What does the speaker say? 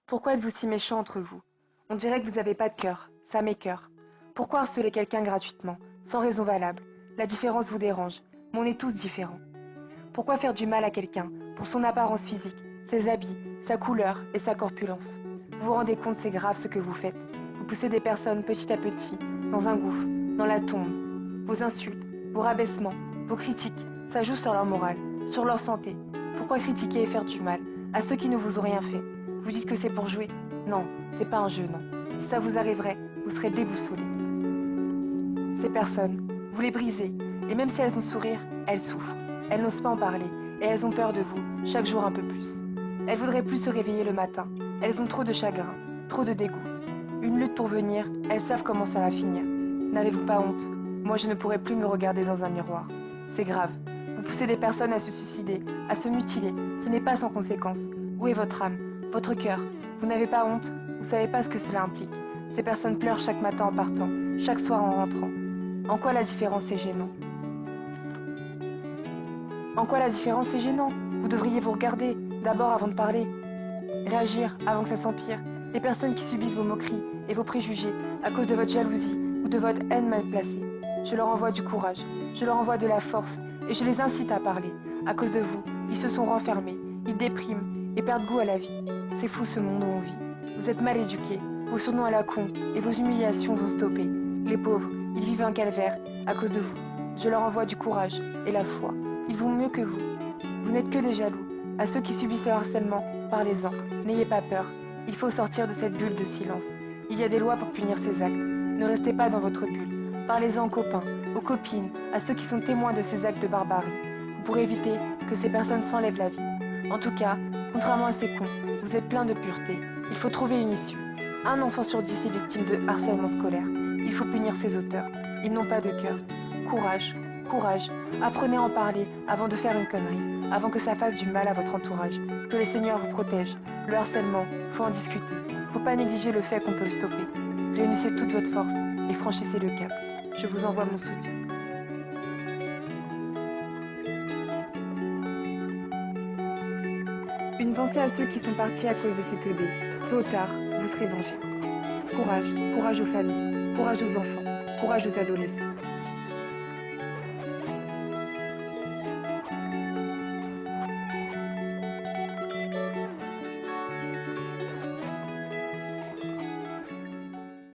Pourquoi êtes-vous si méchants entre vous? On dirait que vous n'avez pas de cœur, ça m'écœure. Pourquoi harceler quelqu'un gratuitement, sans raison valable? La différence vous dérange, mais on est tous différents. Pourquoi faire du mal à quelqu'un, pour son apparence physique, ses habits, sa couleur et sa corpulence? Vous vous rendez compte, c'est grave ce que vous faites. Vous poussez des personnes petit à petit, dans un gouffre, dans la tombe. Vos insultes, vos rabaissements, vos critiques, ça joue sur leur morale, sur leur santé. Pourquoi critiquer et faire du mal à ceux qui ne vous ont rien fait? Vous dites que c'est pour jouer? Non, c'est pas un jeu, non. Si ça vous arriverait, vous serez déboussolé. Ces personnes, vous les brisez, et même si elles ont sourire, elles souffrent. Elles n'osent pas en parler, et elles ont peur de vous, chaque jour un peu plus. Elles voudraient plus se réveiller le matin. Elles ont trop de chagrin, trop de dégoût. Une lutte pour venir, elles savent comment ça va finir. N'avez-vous pas honte? Moi, je ne pourrais plus me regarder dans un miroir. C'est grave. Vous poussez des personnes à se suicider, à se mutiler. Ce n'est pas sans conséquence. Où est votre âme, votre cœur? Vous n'avez pas honte? Vous savez pas ce que cela implique. Ces personnes pleurent chaque matin en partant, chaque soir en rentrant. En quoi la différence est gênant? En quoi la différence est gênant? Vous devriez vous regarder, d'abord avant de parler. Réagir avant que ça s'empire. Les personnes qui subissent vos moqueries et vos préjugés à cause de votre jalousie ou de votre haine mal placée. Je leur envoie du courage, je leur envoie de la force et je les incite à parler. À cause de vous, ils se sont renfermés, ils dépriment et perdent goût à la vie. C'est fou ce monde où on vit. Vous êtes mal éduqués, vos surnoms à la con et vos humiliations vont stopper. Les pauvres, ils vivent un calvaire à cause de vous. Je leur envoie du courage et la foi. Ils vont mieux que vous. Vous n'êtes que des jaloux. À ceux qui subissent le harcèlement, parlez-en. N'ayez pas peur. Il faut sortir de cette bulle de silence. Il y a des lois pour punir ces actes. Ne restez pas dans votre bulle. Parlez-en aux copains, aux copines, à ceux qui sont témoins de ces actes de barbarie. Vous pourrez éviter que ces personnes s'enlèvent la vie. En tout cas, contrairement à ces cons, vous êtes plein de pureté. Il faut trouver une issue. Un enfant sur 10 est victime de harcèlement scolaire. Il faut punir ses auteurs. Ils n'ont pas de cœur. Courage, courage. Apprenez à en parler avant de faire une connerie, avant que ça fasse du mal à votre entourage. Que le Seigneur vous protège. Le harcèlement, faut en discuter. Faut pas négliger le fait qu'on peut le stopper. Réunissez toute votre force et franchissez le cap. Je vous envoie mon soutien. Une pensée à ceux qui sont partis à cause de ces teubés. Tôt ou tard, vous serez vengés. Courage, courage aux familles, courage aux enfants, courage aux adolescents.